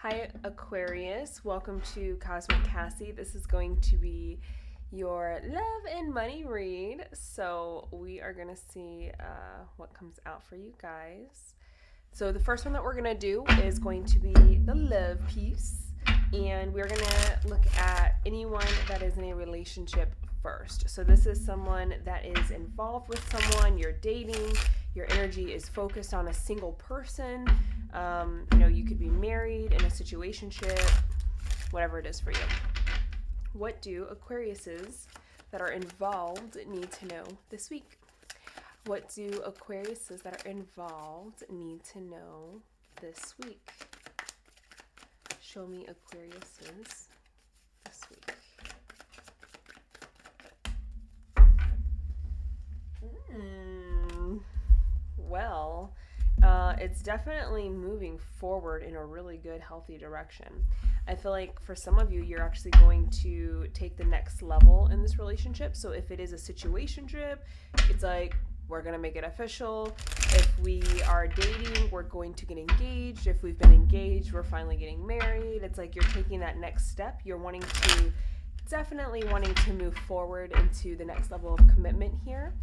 Hi Aquarius, welcome to Cosmic Cassie. This is going to be your love and money read. So we are going to see what comes out for you guys. So the first one that we're going to do is going to be the love piece. And we're going to look at anyone that is in a relationship first. So this is someone that is involved with someone, you're dating, your energy is focused on a single person. You could be married, in a situationship, whatever it is for you. What do Aquariuses that are involved need to know this week? What do Aquariuses that are involved need to know this week? Show me Aquariuses this week. Well, it's definitely moving forward in a really good, healthy direction. I feel like for some of you, you're actually going to take the next level in this relationship. So if it is a situationship, it's like, we're going to make it official. If we are dating, we're going to get engaged. If we've been engaged, we're finally getting married. It's like you're taking that next step. You're definitely wanting to move forward into the next level of commitment here.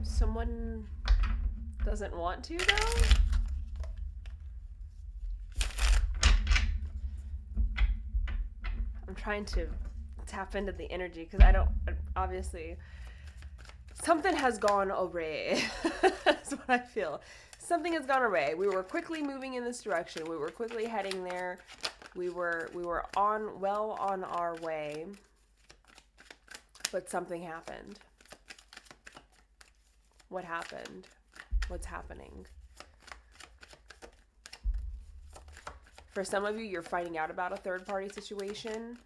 Someone doesn't want to, though? I'm trying to tap into the energy because obviously, something has gone awry. That's what I feel. Something has gone awry. We were quickly moving in this direction. We were quickly heading there. We were on our way, but something happened. What happened? What's happening? For some of you, you're finding out about a third-party situation.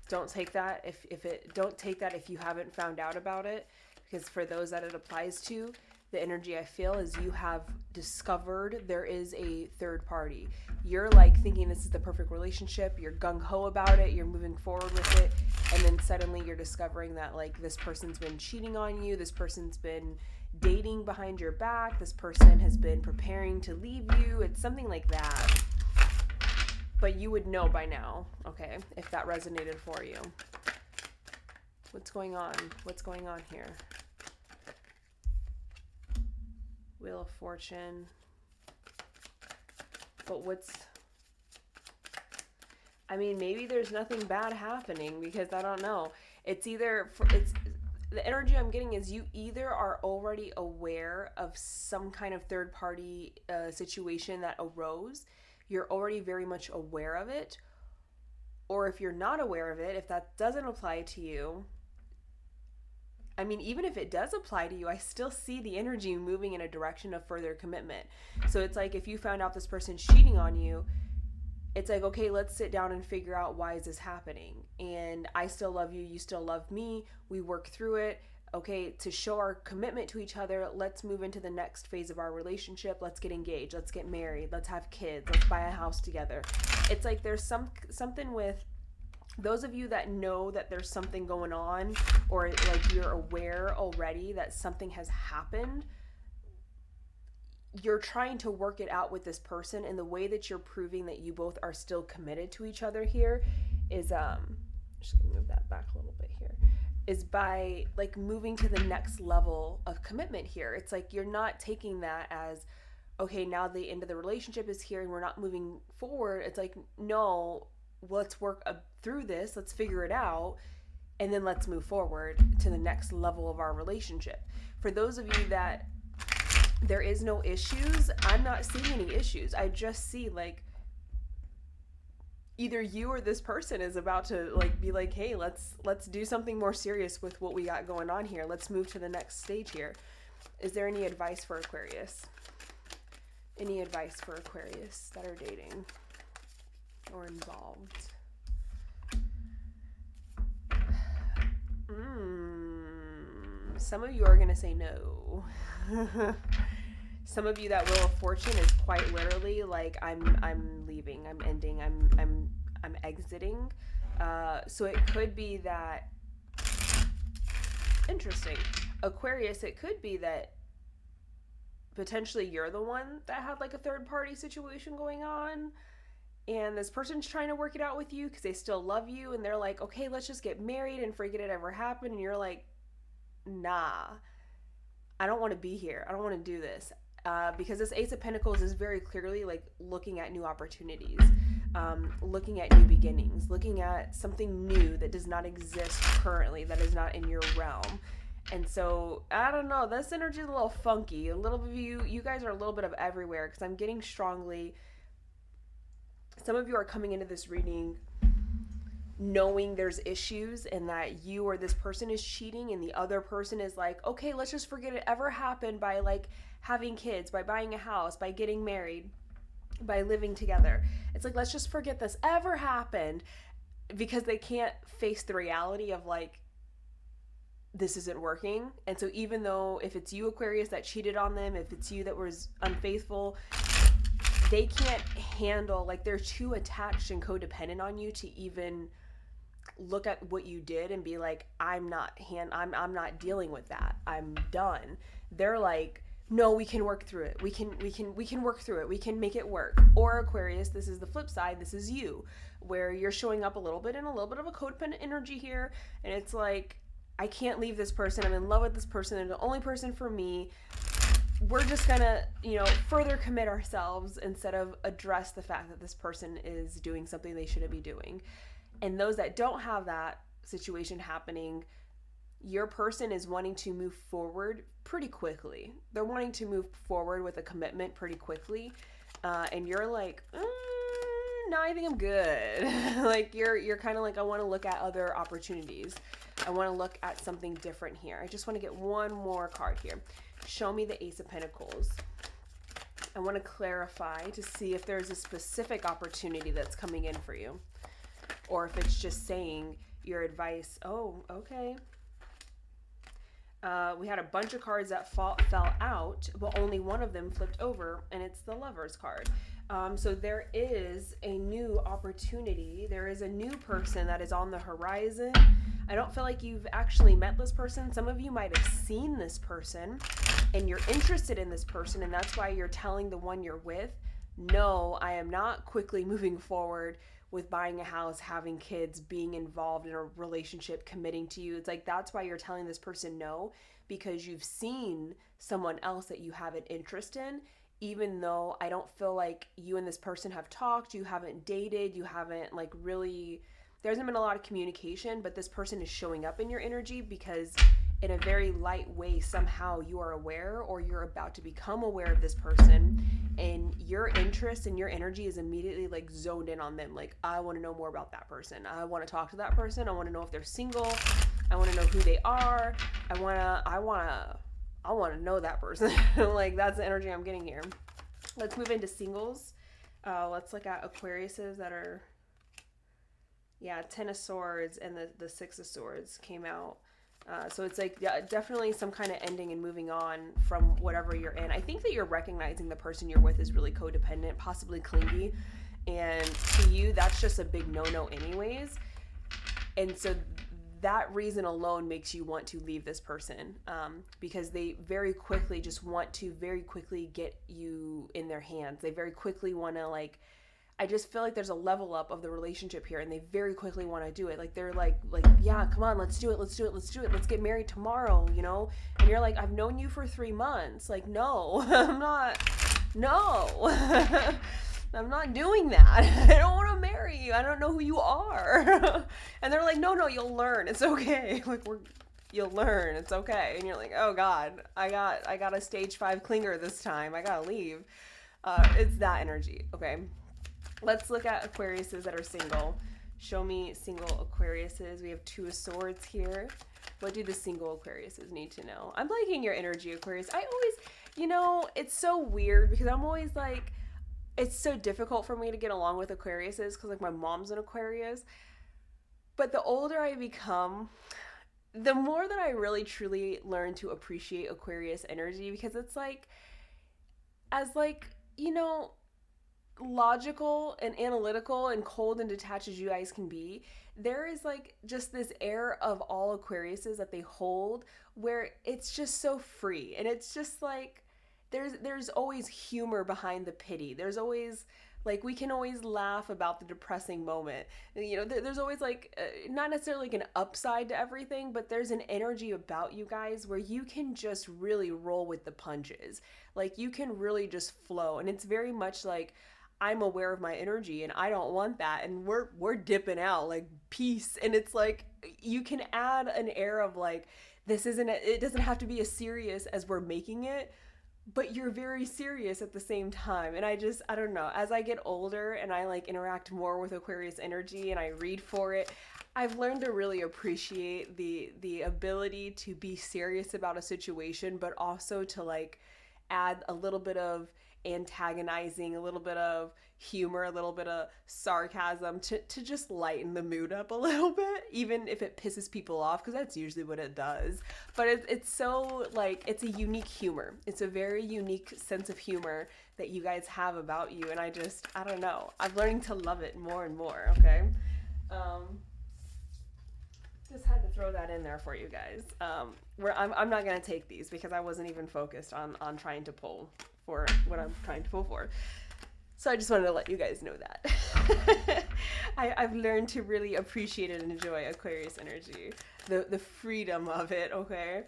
Don't take that if you haven't found out about it, because for those that it applies to, the energy I feel is you have discovered there is a third party. You're like thinking this is the perfect relationship. You're gung-ho about it. You're moving forward with it. And then suddenly you're discovering that like this person's been cheating on you. This person's been dating behind your back. This person has been preparing to leave you. It's something like that. But you would know by now, okay, if that resonated for you. What's going on? What's going on here? Wheel of Fortune. But maybe there's nothing bad happening because I don't know. The energy I'm getting is you either are already aware of some kind of third party situation that arose. You're already very much aware of it. Or if you're not aware of it, if that doesn't apply to you, even if it does apply to you, I still see the energy moving in a direction of further commitment. So it's like if you found out this person's cheating on you, it's like, okay, let's sit down and figure out why is this happening. And I still love you. You still love me. We work through it. Okay, to show our commitment to each other, let's move into the next phase of our relationship. Let's get engaged. Let's get married. Let's have kids. Let's buy a house together. It's like there's something with those of you that know that there's something going on, or like you're aware already that something has happened. You're trying to work it out with this person, and the way that you're proving that you both are still committed to each other here is just gonna move that back a little bit here, is by like moving to the next level of commitment here. It's like you're not taking that as, okay, now the end of the relationship is here and we're not moving forward. It's like, no, let's work through this, let's figure it out, and then let's move forward to the next level of our relationship. For those of you that there is no issues, I'm not seeing any issues. I just see like either you or this person is about to like be like, hey, let's do something more serious with what we got going on here. Let's move to the next stage here. Is there any advice for Aquarius? Any advice for Aquarius that are dating or involved? Some of you are going to say no. Some of you, that Wheel of Fortune is quite literally like, I'm leaving, I'm ending, I'm exiting. So it could be that Interesting. Aquarius, it could be that potentially you're the one that had like a third party situation going on, and this person's trying to work it out with you because they still love you, and they're like, okay, let's just get married and forget it ever happened. And you're like, nah, I don't want to be here. I don't want to do this. Because this Ace of Pentacles is very clearly like looking at new opportunities, looking at new beginnings, looking at something new that does not exist currently, that is not in your realm. And so, I don't know, this energy is a little funky. A little bit of you guys are a little bit of everywhere, because I'm getting strongly, some of you are coming into this reading knowing there's issues and that you or this person is cheating, and the other person is like, okay, let's just forget it ever happened by like having kids, by buying a house, by getting married, by living together. It's like, let's just forget this ever happened, because they can't face the reality of like, this isn't working. And so even though if it's you, Aquarius, that cheated on them, if it's you that was unfaithful, they can't handle, like, they're too attached and codependent on you to even look at what you did and be like, I'm not dealing with that. I'm done. They're like, no, we can work through it. We can work through it. We can make it work. Or Aquarius, this is the flip side. This is you, where you're showing up a little bit in a little bit of a codependent energy here, and it's like, I can't leave this person. I'm in love with this person. They're the only person for me. We're just gonna, further commit ourselves instead of address the fact that this person is doing something they shouldn't be doing. And those that don't have that situation happening, your person is wanting to move forward pretty quickly. They're wanting to move forward with a commitment pretty quickly. And you're like, no, I think I'm good. Like, you're kind of like, I want to look at other opportunities. I want to look at something different here. I just want to get one more card here. Show me the Ace of Pentacles. I want to clarify to see if there's a specific opportunity that's coming in for you, or if it's just saying your advice. Oh, okay. We had a bunch of cards that fell out, but only one of them flipped over, and it's the Lover's card. So there is a new opportunity. There is a new person that is on the horizon. I don't feel like you've actually met this person. Some of you might have seen this person, and you're interested in this person, and that's why you're telling the one you're with, no, I am not quickly moving forward with buying a house, having kids, being involved in a relationship, committing to you. It's like, that's why you're telling this person no, because you've seen someone else that you have an interest in. Even though I don't feel like you and this person have talked, you haven't dated, you haven't like really, there hasn't been a lot of communication, but this person is showing up in your energy because in a very light way, somehow you are aware, or you're about to become aware of this person, and your interest and your energy is immediately like zoned in on them. Like, I want to know more about that person. I want to talk to that person. I want to know if they're single. I want to know who they are. I want to know that person. Like, that's the energy I'm getting here. Let's move into singles. Let's look at Aquariuses that are, Ten of Swords and the Six of Swords came out. So it's like, definitely some kind of ending and moving on from whatever you're in. I think that you're recognizing the person you're with is really codependent, possibly clingy. And to you, that's just a big no-no anyways. And so that reason alone makes you want to leave this person, because they very quickly just want to very quickly get you in their hands. They very quickly want to, like, I just feel like there's a level up of the relationship here, and they very quickly want to do it. Like, they're like, yeah, come on, let's do it. Let's get married tomorrow, And you're like, I've known you for 3 months. Like, no, I'm not. No, I'm not doing that. I don't want to marry you. I don't know who you are. And they're like, no, you'll learn. It's okay. Like, you'll learn. It's okay. And you're like, oh God, I got a stage 5 clinger this time. I gotta leave. It's that energy. Okay. Let's look at Aquariuses that are single. Show me single Aquariuses. We have Two of Swords here. What do the single Aquariuses need to know? I'm liking your energy, Aquarius. I always, it's so weird because I'm always like, it's so difficult for me to get along with Aquariuses because, like, my mom's an Aquarius. But the older I become, the more that I really truly learn to appreciate Aquarius energy, because it's like, as like, logical and analytical and cold and detached as you guys can be, there is like just this air of all Aquariuses that they hold where it's just so free, and it's just like there's always humor behind the pity. There's always like we can always laugh about the depressing moment. You know, there's always like not necessarily like an upside to everything, but there's an energy about you guys where you can just really roll with the punches. Like you can really just flow, and it's very much like I'm aware of my energy and I don't want that, and we're dipping out like peace. And it's like you can add an air of like this isn't it doesn't have to be as serious as we're making it, but you're very serious at the same time. And I don't know, as I get older and I like interact more with Aquarius energy and I read for it, I've learned to really appreciate the ability to be serious about a situation, but also to like add a little bit of antagonizing, a little bit of humor, a little bit of sarcasm to just lighten the mood up a little bit, even if it pisses people off, because that's usually what it does. But it's so like, it's a unique humor. It's a very unique sense of humor that you guys have about you. And I don't know. I'm learning to love it more and more, okay? Just had to throw that in there for you guys. I'm not going to take these because I wasn't even focused on trying to pull for what I'm trying to pull for. So I just wanted to let you guys know that. I've learned to really appreciate and enjoy Aquarius energy, the freedom of it, okay?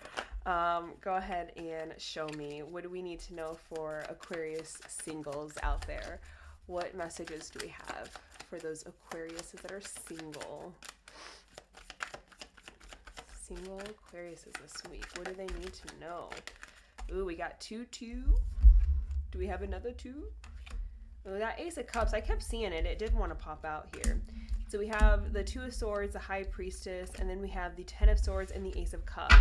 Go ahead and show me. What do we need to know for Aquarius singles out there? What messages do we have for those Aquariuses that are single? Single Aquariuses this week. What do they need to know? Ooh, we got 2. Do we have another 2? Oh, that Ace of Cups, I kept seeing it. It did want to pop out here. So we have the 2 of Swords, the High Priestess, and then we have the 10 of Swords and the Ace of Cups.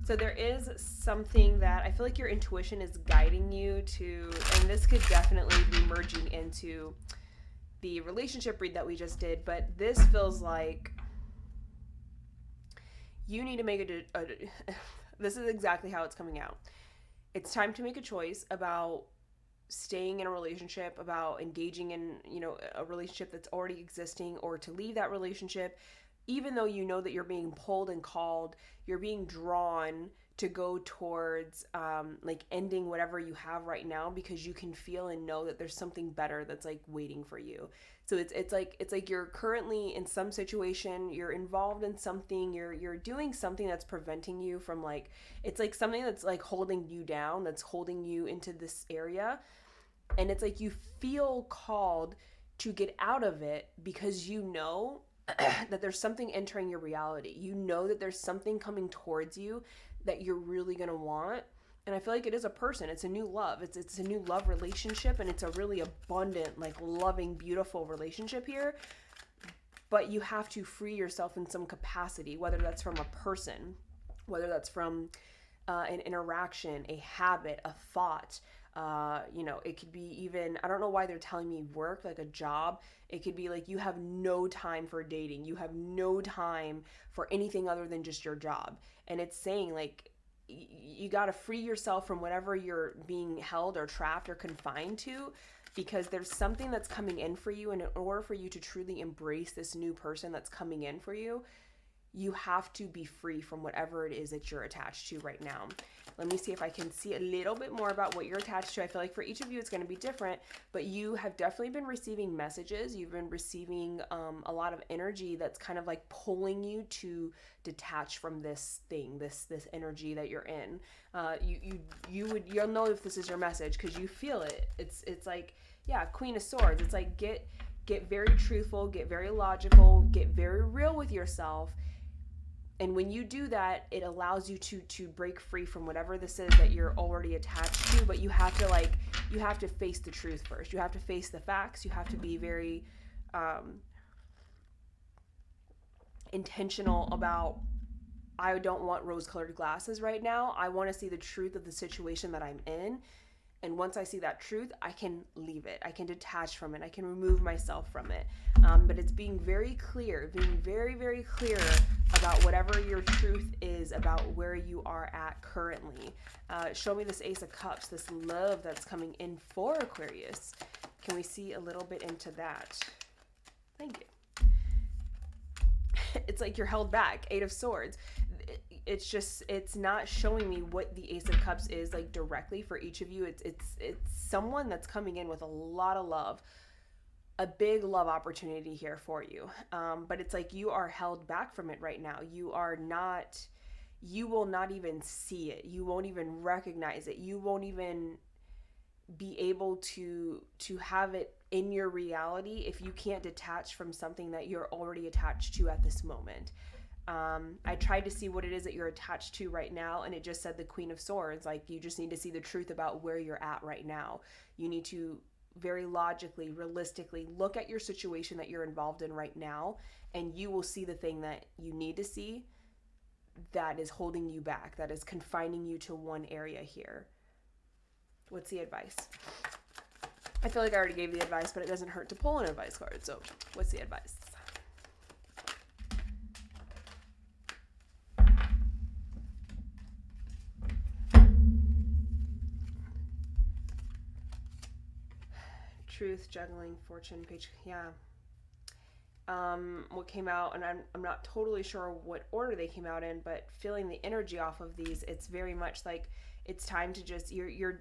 So there is something that I feel like your intuition is guiding you to, and this could definitely be merging into the relationship read that we just did, but this feels like you need to make this is exactly how it's coming out. It's time to make a choice about staying in a relationship, about engaging in, you know, a relationship that's already existing, or to leave that relationship, even though you know that you're being pulled and called, you're being drawn to go towards like ending whatever you have right now, because you can feel and know that there's something better that's like waiting for you. So it's like you're currently in some situation, you're involved in something, you're doing something that's preventing you from like, it's like something that's like holding you down, that's holding you into this area. And it's like you feel called to get out of it because you know that there's something entering your reality. You know that there's something coming towards you that you're really going to want. And I feel like it is a person. It's a new love. It's a new love relationship, and it's a really abundant, like loving, beautiful relationship here. But you have to free yourself in some capacity, whether that's from a person, whether that's from an interaction, a habit, a thought. You know, it could be even, I don't know why they're telling me work, like a job. It could be like you have no time for dating. You have no time for anything other than just your job. And it's saying like, you got to free yourself from whatever you're being held or trapped or confined to, because there's something that's coming in for you. And in order for you to truly embrace this new person that's coming in for you, you have to be free from whatever it is that you're attached to right now. Let me see if I can see a little bit more about what you're attached to. I feel like for each of you, it's going to be different, but you have definitely been receiving messages. You've been receiving a lot of energy that's kind of like pulling you to detach from this thing, this energy that you're in. You'll know if this is your message because you feel it. It's like, yeah, Queen of Swords. It's like get very truthful, get very logical, get very real with yourself. And when you do that, it allows you to break free from whatever this is that you're already attached to. But you have to face the truth first. You have to face the facts. You have to be very intentional about, I don't want rose-colored glasses right now. I want to see the truth of the situation that I'm in. And once I see that truth, I can leave it. I can detach from it. I can remove myself from it. But it's being very clear, being very, very clear about whatever your truth is about where you are at currently. Show me this Ace of Cups, this love that's coming in for Aquarius. Can we see a little bit into that? Thank you. It's like you're held back. 8 of Swords. It's not showing me what the Ace of Cups is like directly for each of you. It's someone that's coming in with a lot of love, a big love opportunity here for you. But it's like you are held back from it right now. You will not even see it. You won't even recognize it. You won't even be able to have it in your reality if you can't detach from something that you're already attached to at this moment. I tried to see what it is that you're attached to right now, and it just said the Queen of Swords. Like, you just need to see the truth about where you're at right now. You need to very logically, realistically look at your situation that you're involved in right now, and you will see the thing that you need to see that is holding you back, that is confining you to one area here. What's the advice? I feel like I already gave the advice, but it doesn't hurt to pull an advice card. So what's the advice? Truth, juggling, fortune, page. Yeah. What came out, and I'm not totally sure what order they came out in, but feeling the energy off of these, it's very much like it's time to just,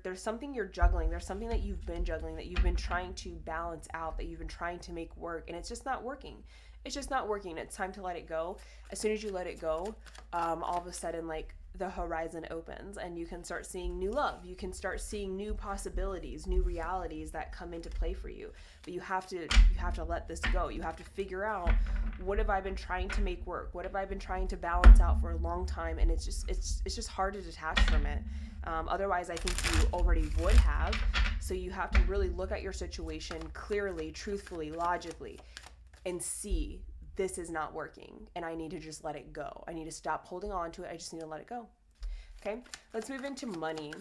there's something you're juggling. There's something that you've been juggling, that you've been trying to balance out, that you've been trying to make work, and it's just not working. It's just not working. It's time to let it go. As soon as you let it go, all of a sudden, like, the horizon opens and you can start seeing new love. You can start seeing new possibilities, new realities that come into play for you. But you have to let this go. You have to figure out, what have I been trying to make work? What have I been trying to balance out for a long time? And it's just hard to detach from it. Otherwise, I think you already would have. So you have to really look at your situation clearly, truthfully, logically, and see, this is not working, and I need to just let it go. I need to stop holding on to it. I just need to let it go. Okay, let's move into money.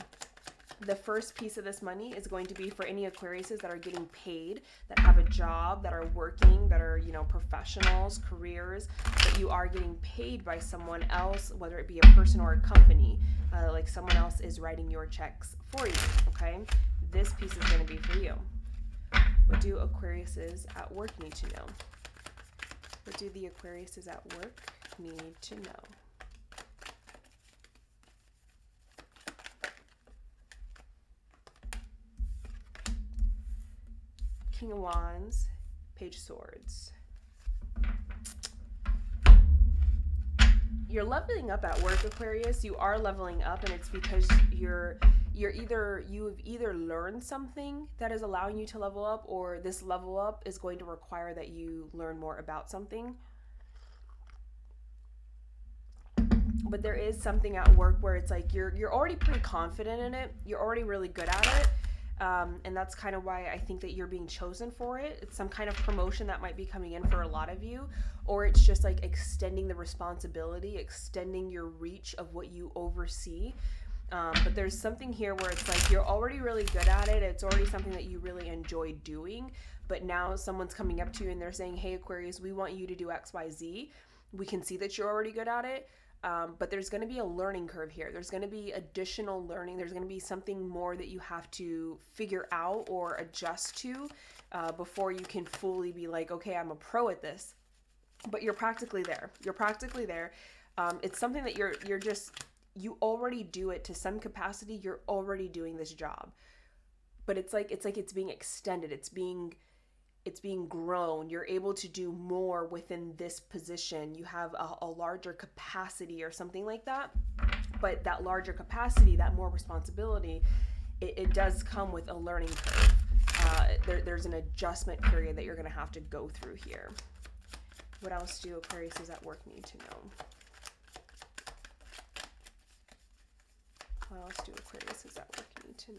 The first piece of this money is going to be for any Aquariuses that are getting paid, that have a job, that are working, that are, professionals, careers, that you are getting paid by someone else, whether it be a person or a company, like someone else is writing your checks for you, okay? This piece is going to be for you. What do Aquariuses at work need to know? What do the Aquariuses at work need to know? King of Wands, Page of Swords. You're leveling up at work, Aquarius. You are leveling up, and it's because you've either learned something that is allowing you to level up, or this level up is going to require that you learn more about something. But there is something at work where it's like you're already pretty confident in it. You're already really good at it. And that's kind of why I think that you're being chosen for it. It's some kind of promotion that might be coming in for a lot of you, or it's just like extending the responsibility, extending your reach of what you oversee. But there's something here where it's like you're already really good at it. It's already something that you really enjoy doing. But now someone's coming up to you and they're saying, hey, Aquarius, we want you to do X, Y, Z. We can see that you're already good at it. But there's going to be a learning curve here. There's going to be additional learning. There's going to be something more that you have to figure out or adjust to before you can fully be like, okay, I'm a pro at this. But you're practically there. You're practically there. It's something that you already do it to some capacity. You're already doing this job. But it's like it's being extended. It's being grown. You're able to do more within this position. You have a larger capacity or something like that. But that larger capacity, that more responsibility, it does come with a learning curve. There's an adjustment period that you're going to have to go through here. What else do Aquariuses at work need to know? What else do Aquariuses at work need to know?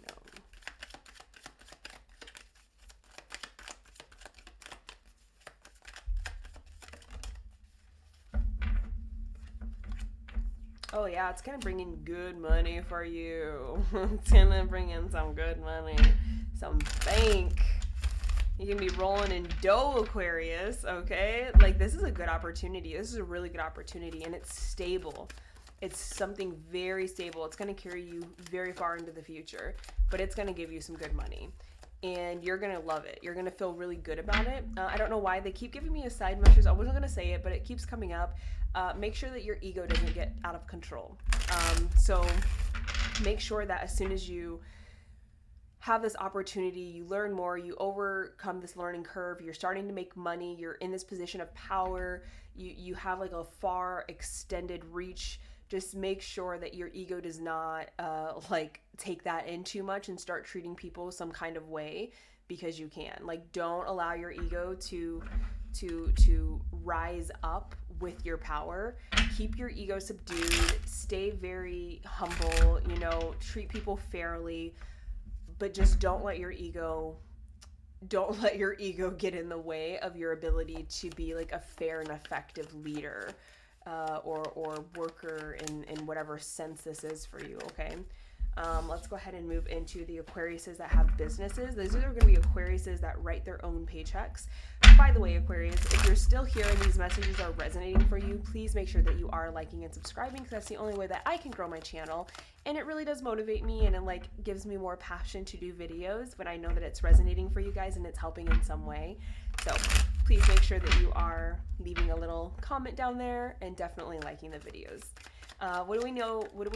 Oh yeah, it's gonna bring in good money for you. It's gonna bring in some good money, some bank. You can be rolling in dough, Aquarius, okay? Like, this is a good opportunity. This is a really good opportunity, and it's stable. It's something very stable. It's gonna carry you very far into the future, but it's gonna give you some good money. and you're gonna love it. You're gonna feel really good about it. I don't know why they keep giving me a side message. I wasn't gonna say it, but it keeps coming up. Make sure that your ego doesn't get out of control. So make sure that as soon as you have this opportunity, you learn more, you overcome this learning curve, you're starting to make money, you're in this position of power, you have like a far extended reach. Just make sure that your ego does not like take that in too much and start treating people some kind of way because you can. Like, don't allow your ego to rise up with your power. Keep your ego subdued. Stay very humble. Treat people fairly, but just don't let your ego get in the way of your ability to be like a fair and effective leader. Or worker in whatever sense this is for you, okay? Let's go ahead and move into the Aquariuses that have businesses. These are going to be Aquariuses that write their own paychecks. By the way, Aquarius, if you're still here and these messages are resonating for you, please make sure that you are liking and subscribing, because that's the only way that I can grow my channel. And it really does motivate me, and it gives me more passion to do videos when I know that it's resonating for you guys and it's helping in some way. So please make sure that you are leaving a little comment down there and definitely liking the videos. What do we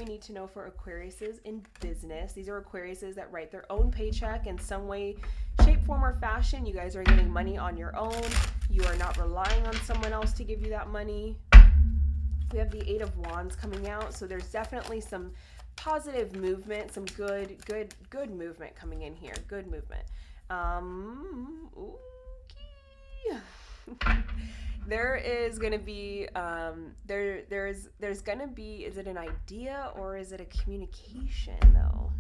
need to know for Aquariuses in business? These are Aquariuses that write their own paycheck in some way, shape, form, or fashion. You guys are getting money on your own. You are not relying on someone else to give you that money. We have the Eight of Wands coming out, so there's definitely some positive movement, some good movement coming in here. Good movement. There is going to be there's going to be, is it an idea or is it a communication though?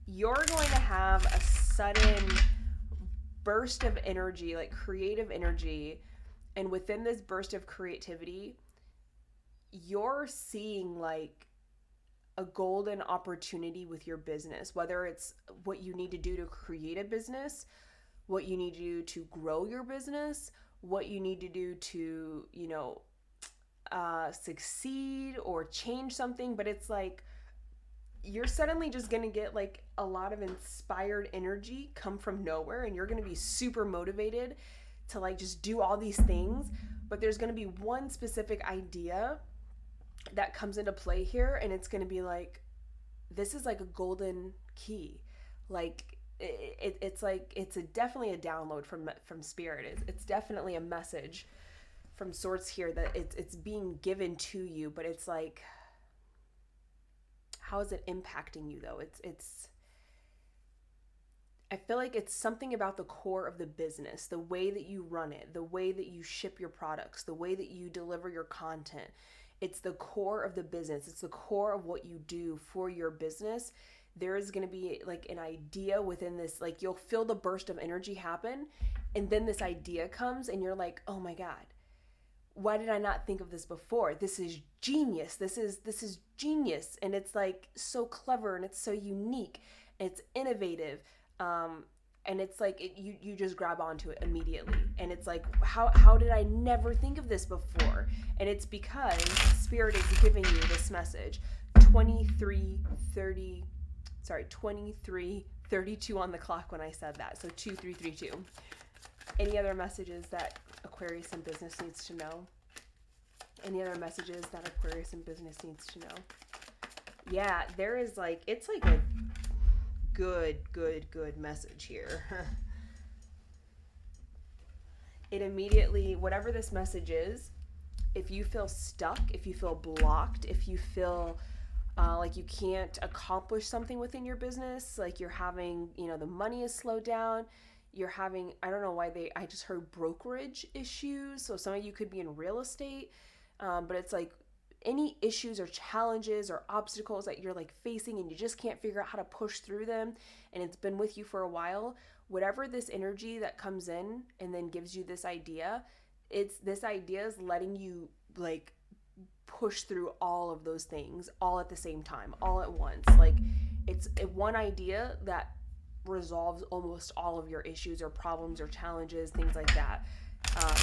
You're going to have a sudden burst of energy, like creative energy, and within this burst of creativity, you're seeing like a golden opportunity with your business, whether it's what you need to do to create a business, what you need to do to grow your business, what you need to do to, succeed or change something. But it's like you're suddenly just going to get like a lot of inspired energy come from nowhere, and you're going to be super motivated to like just do all these things. But there's going to be one specific idea that comes into play here, and it's going to be like, this is like a golden key. Like it's definitely a download from spirit. It's definitely a message from sorts here that it's being given to you, but it's like, how is it impacting you though? I feel like it's something about the core of the business, the way that you run it, the way that you ship your products, the way that you deliver your content. It's the core of the business. It's the core of what you do for your business. There is going to be like an idea within this, like you'll feel the burst of energy happen, and then this idea comes and you're like, oh my God, why did I not think of this before? This is genius. This is genius. And it's like so clever, and it's so unique, and it's innovative. And it's like you just grab onto it immediately, and it's like, how did I never think of this before? And it's because Spirit is giving you this message. 23:32 on the clock when I said that, so 2332. Any other messages that Aquarius in business needs to know? Any other messages that Aquarius in business needs to know? Yeah, there is like, it's like a good message here. It immediately, whatever this message is, if you feel stuck, if you feel blocked, if you feel like you can't accomplish something within your business, like you're having, the money is slowed down, you're having, I don't know why I just heard brokerage issues. So some of you could be in real estate, but it's like any issues or challenges or obstacles that you're like facing and you just can't figure out how to push through them, and it's been with you for a while. Whatever this energy that comes in and then gives you this idea, this idea is letting you like push through all of those things all at the same time, all at once. Like it's one idea that resolves almost all of your issues or problems or challenges, things like that.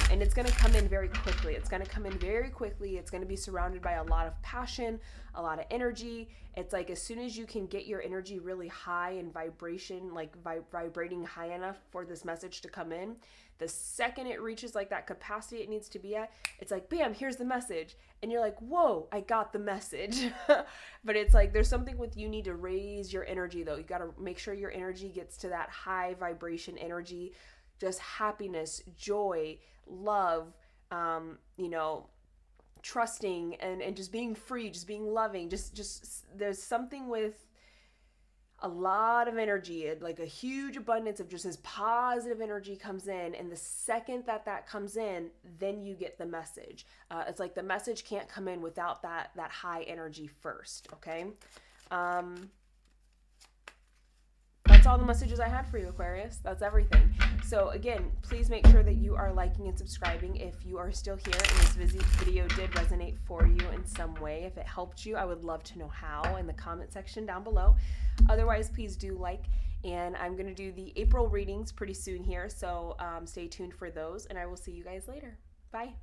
And it's going to come in very quickly. It's going to come in very quickly. It's going to be surrounded by a lot of passion, a lot of energy. It's like as soon as you can get your energy really high in vibration, like vibrating high enough for this message to come in, the second it reaches like that capacity it needs to be at, it's like, bam, here's the message. And you're like, whoa, I got the message. But it's like there's something with you need to raise your energy though. You got to make sure your energy gets to that high vibration energy, just happiness, joy, love, trusting and just being free, just being loving. Just there's something with a lot of energy, like a huge abundance of just this positive energy comes in, and the second that comes in, then you get the message. It's like the message can't come in without that high energy first. Okay. That's all the messages I had for you, Aquarius. That's everything. So again, please make sure that you are liking and subscribing if you are still here and this video did resonate for you in some way. If it helped you, I would love to know how in the comment section down below. Otherwise, please do like, and I'm going to do the April readings pretty soon here, so stay tuned for those, and I will see you guys later. Bye.